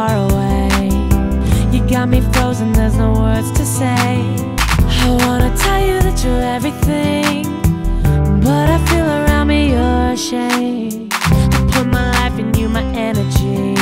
far away. You got me frozen, there's no words to say. I wanna tell you that you're everything, but I feel around me you're a shame. I put my life in you, my energy.